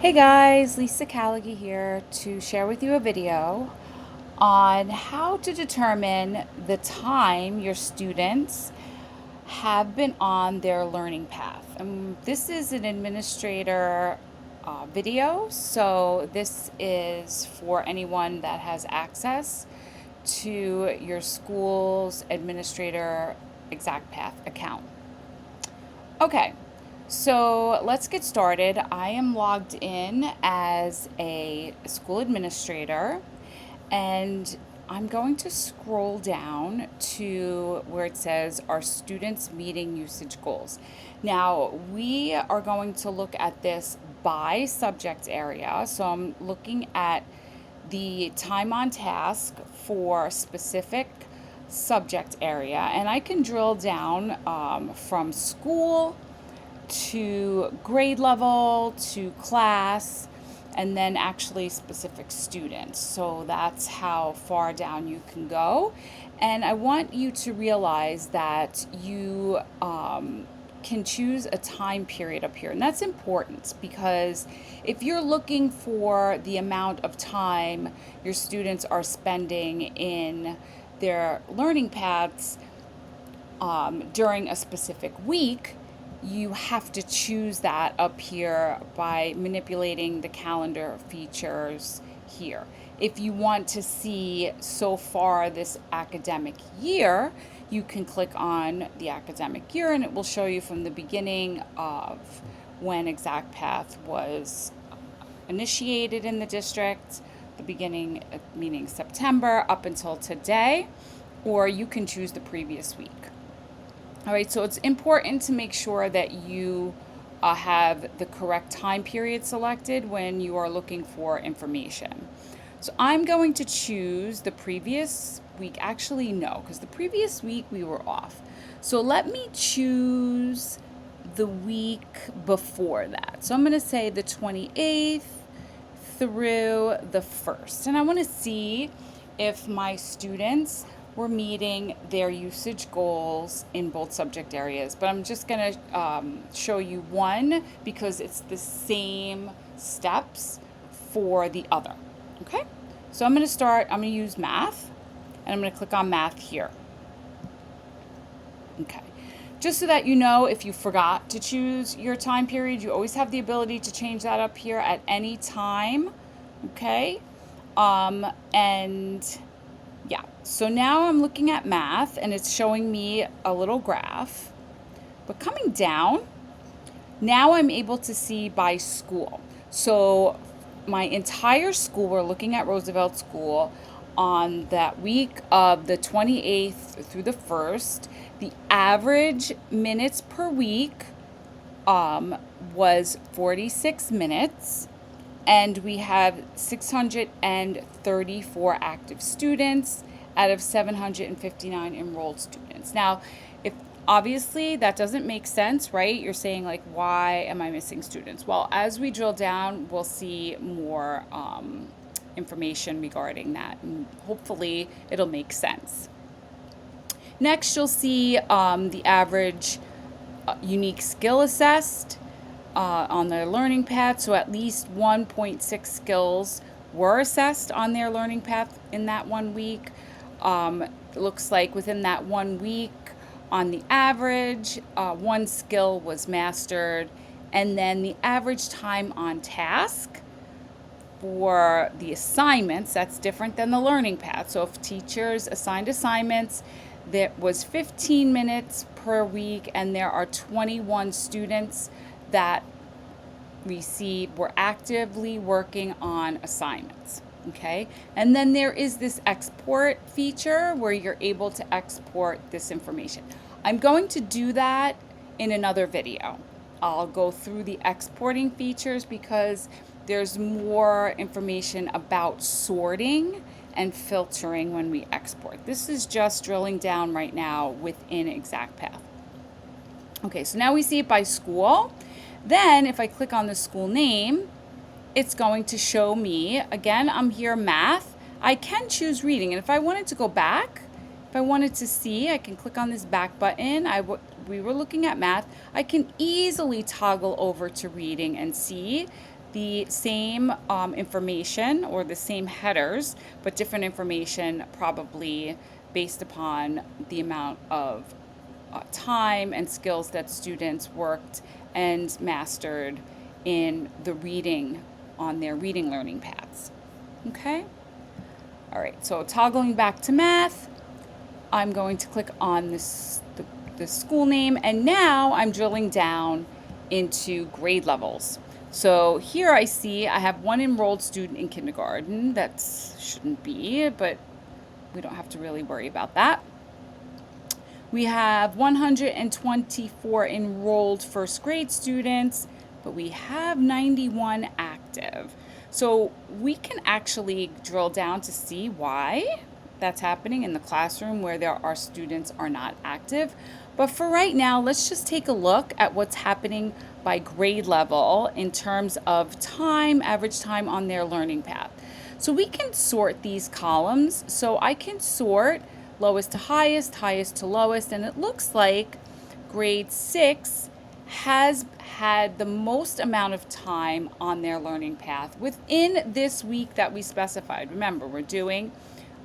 Hey guys, Lisa Callaghy here to share with you a video on how to determine the time your students have been on their learning path. This is an administrator video, so this is for anyone that has access to your school's administrator ExactPath account. Okay, so let's get started. I am logged in as a school administrator, and I'm going to scroll down to where it says our students meeting usage goals. Now, we are going to look at this by subject area. So I'm looking at the time on task for specific subject area, and I can drill down from school to grade level to class and then actually specific students. So that's how far down you can go. And I want you to realize that you can choose a time period up here. And that's important because if you're looking for the amount of time your students are spending in their learning paths during a specific week, you have to choose that up here by manipulating the calendar features here. If you want to see so far this academic year, you can click on the academic year and it will show you from the beginning of when ExactPath was initiated in the district, the beginning meaning September up until today, or you can choose the previous week. All right, so it's important to make sure that you have the correct time period selected when you are looking for information. So I'm going to choose the previous week. Actually, no, because the previous week we were off. So let me choose the week before that. So I'm going to say the 28th through the 1st. And I want to see if my students were meeting their usage goals in both subject areas. But I'm just going to show you one because it's the same steps for the other. Okay? So I'm going to use math, and I'm going to click on math here. Okay. Just so that you know, if you forgot to choose your time period, you always have the ability to change that up here at any time. Okay? And yeah, so now I'm looking at math and it's showing me a little graph. But coming down, now I'm able to see by school. So my entire school, we're looking at Roosevelt School on that week of the 28th through the 1st. The average minutes per week was 46 minutes, and we have 634 active students out of 759 enrolled students. Now, if obviously that doesn't make sense, right? You're saying like, why am I missing students? Well, as we drill down, we'll see more information regarding that, and hopefully it'll make sense. Next, you'll see the average unique skill assessed on their learning path. So at least 1.6 skills were assessed on their learning path in that 1 week. It looks like within that 1 week, on the average, one skill was mastered. And then the average time on task for the assignments, that's different than the learning path. So if teachers assigned assignments, there was 15 minutes per week, and there are 21 students that were actively working on assignments. Okay, and then there is this export feature where you're able to export this information. I'm going to do that in another video. I'll go through the exporting features because there's more information about sorting and filtering when we export. This is just drilling down right now within ExactPath. Okay, so now we see it by school. Then if I click on the school name, it's going to show me, again, I'm here math. I can choose reading, and if I wanted to go back, if I wanted to see, I can click on this back button. We were looking at math. I can easily toggle over to reading and see the same information or the same headers, but different information probably based upon the amount of time and skills that students worked and mastered in the reading on their reading learning paths. Okay? All right, so toggling back to math, I'm going to click on the school name, and now I'm drilling down into grade levels. So here I see I have one enrolled student in kindergarten. That shouldn't be, but we don't have to really worry about that. We have 124 enrolled first grade students, but we have 91 active. So we can actually drill down to see why that's happening in the classroom where our students are not active. But for right now, let's just take a look at what's happening by grade level in terms of time, average time on their learning path. So we can sort these columns. So I can sort lowest to highest, highest to lowest, and it looks like grade 6 has had the most amount of time on their learning path within this week that we specified. Remember,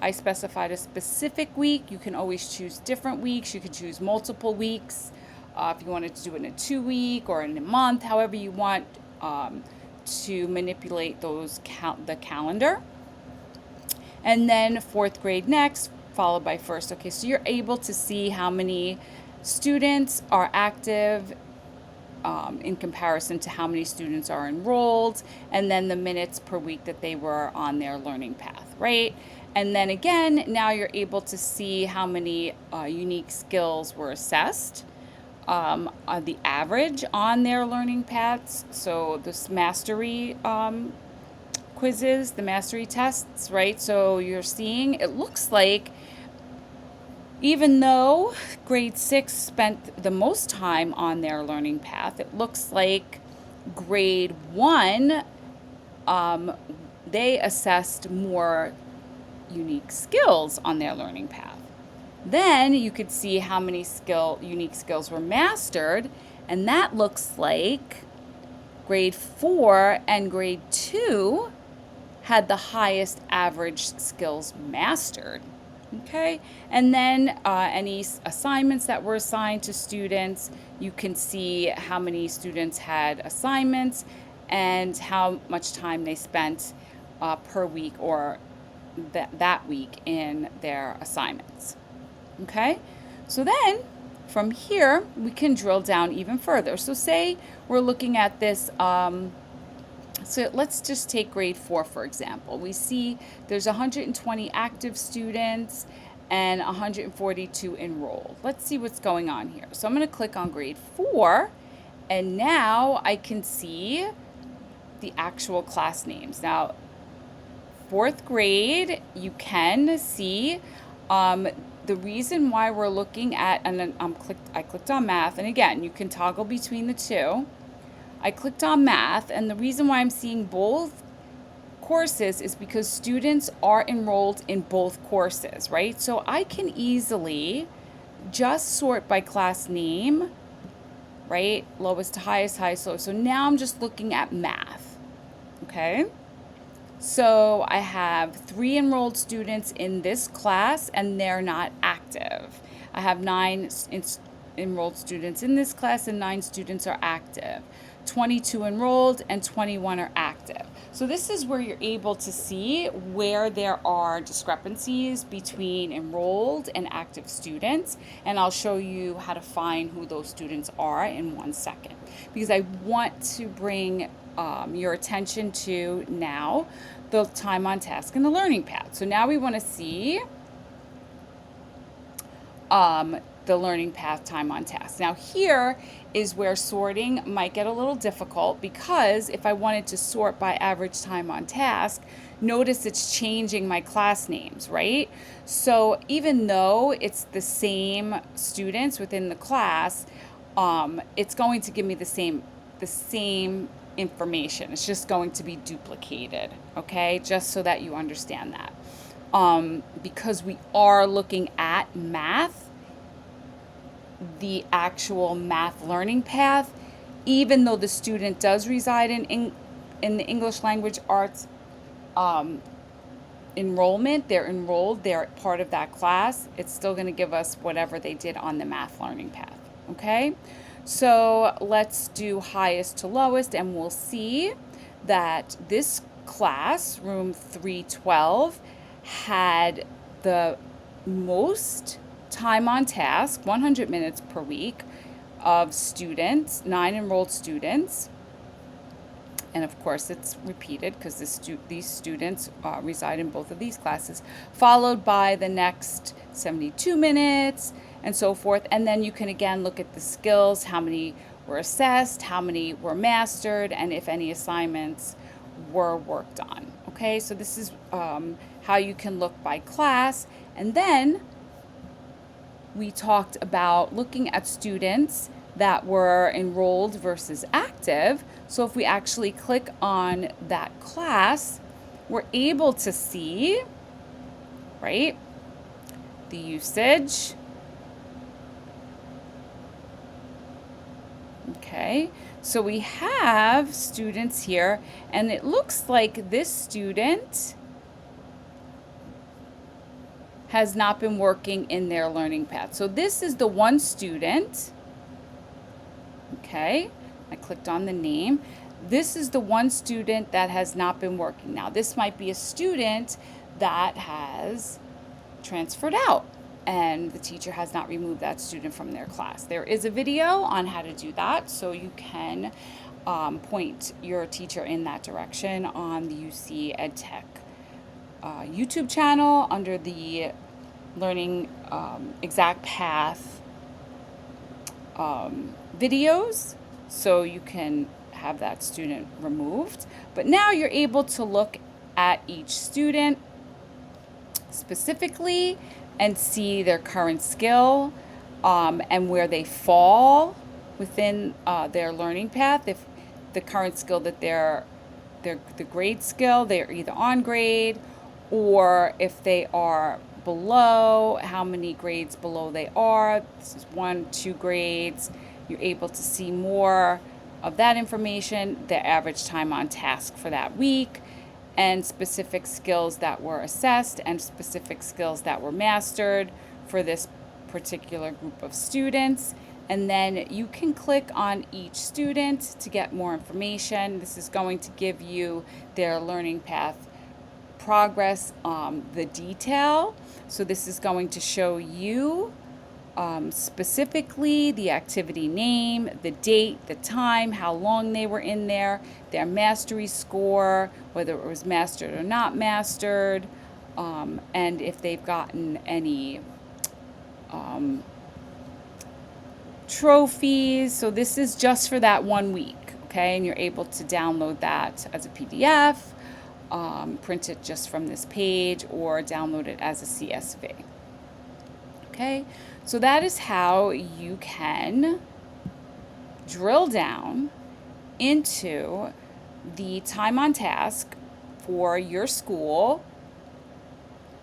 I specified a specific week. You can always choose different weeks. You can choose multiple weeks. If you wanted to do it in a 2-week or in a month, however you want to manipulate the calendar. And then 4th grade next, followed by first. Okay, so you're able to see how many students are active in comparison to how many students are enrolled, and then the minutes per week that they were on their learning path, right? And then again, now you're able to see how many unique skills were assessed, the average on their learning paths. So this mastery quizzes, the mastery tests, right? So you're seeing, it looks like even though grade 6 spent the most time on their learning path, it looks like grade 1, they assessed more unique skills on their learning path. Then you could see how many unique skills were mastered, and that looks like grade 4 and grade 2 had the highest average skills mastered. Okay, and then any assignments that were assigned to students, you can see how many students had assignments and how much time they spent per week or that week in their assignments. Okay, so then from here we can drill down even further. So say we're looking at this. So let's just take grade 4, for example. We see there's 120 active students and 142 enrolled. Let's see what's going on here. So I'm going to click on grade 4, and now I can see the actual class names. Now, 4th grade, you can see the reason why we're looking at, and then I clicked on math, and again, you can toggle between the two. I clicked on math, and the reason why I'm seeing both courses is because students are enrolled in both courses, right? So I can easily just sort by class name, right? Lowest to highest, highest, lowest. So now I'm just looking at math, okay? So I have 3 enrolled students in this class, and they're not active. I have 9 enrolled students in this class, and 9 students are active. 22 enrolled and 21 are active. So this is where you're able to see where there are discrepancies between enrolled and active students, and I'll show you how to find who those students are in 1 second, because I want to bring your attention to now the time on task and the learning path. So now we want to see the learning path time on task. Now here is where sorting might get a little difficult, because if I wanted to sort by average time on task, notice it's changing my class names, right? So even though it's the same students within the class, it's going to give me the same information. It's just going to be duplicated, okay? Just so that you understand that. Because we are looking at math, the actual math learning path, even though the student does reside in in the English language arts enrollment, they're enrolled, they're part of that class, it's still going to give us whatever they did on the math learning path. Okay, so let's do highest to lowest, and we'll see that this class, room 312, had the most time on task, 100 minutes per week, of students, 9 enrolled students. And of course it's repeated because these students reside in both of these classes, followed by the next 72 minutes and so forth. And then you can again look at the skills, how many were assessed, how many were mastered, and if any assignments were worked on. Okay, so this is how you can look by class. And then we talked about looking at students that were enrolled versus active. So if we actually click on that class, we're able to see, right, the usage. Okay, so we have students here, and it looks like this student has not been working in their learning path. So this is the one student. Okay, I clicked on the name. This is the one student that has not been working. Now, this might be a student that has transferred out and the teacher has not removed that student from their class. There is a video on how to do that, so you can point your teacher in that direction on the UC EdTech YouTube channel under the Learning Exact Path videos, so you can have that student removed. But now you're able to look at each student specifically and see their current skill and where they fall within their learning path. If the current skill that they're the grade skill, they're either on grade, or if they are below, how many grades below they are. This is 1, 2 grades. You're able to see more of that information, the average time on task for that week, and specific skills that were assessed and specific skills that were mastered for this particular group of students. And then you can click on each student to get more information. This is going to give you their learning path progress, the detail. So this is going to show you specifically the activity name, the date, the time, how long they were in there, their mastery score, whether it was mastered or not mastered, and if they've gotten any trophies. So this is just for that 1 week, okay? And you're able to download that as a PDF, print it just from this page, or download it as a CSV. Okay, so that is how you can drill down into the time on task for your school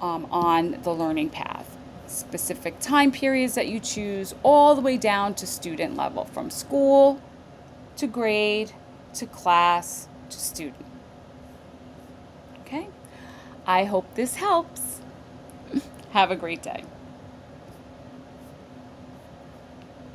on the learning path. Specific time periods that you choose, all the way down to student level, from school to grade to class to student. Okay, I hope this helps. Have a great day.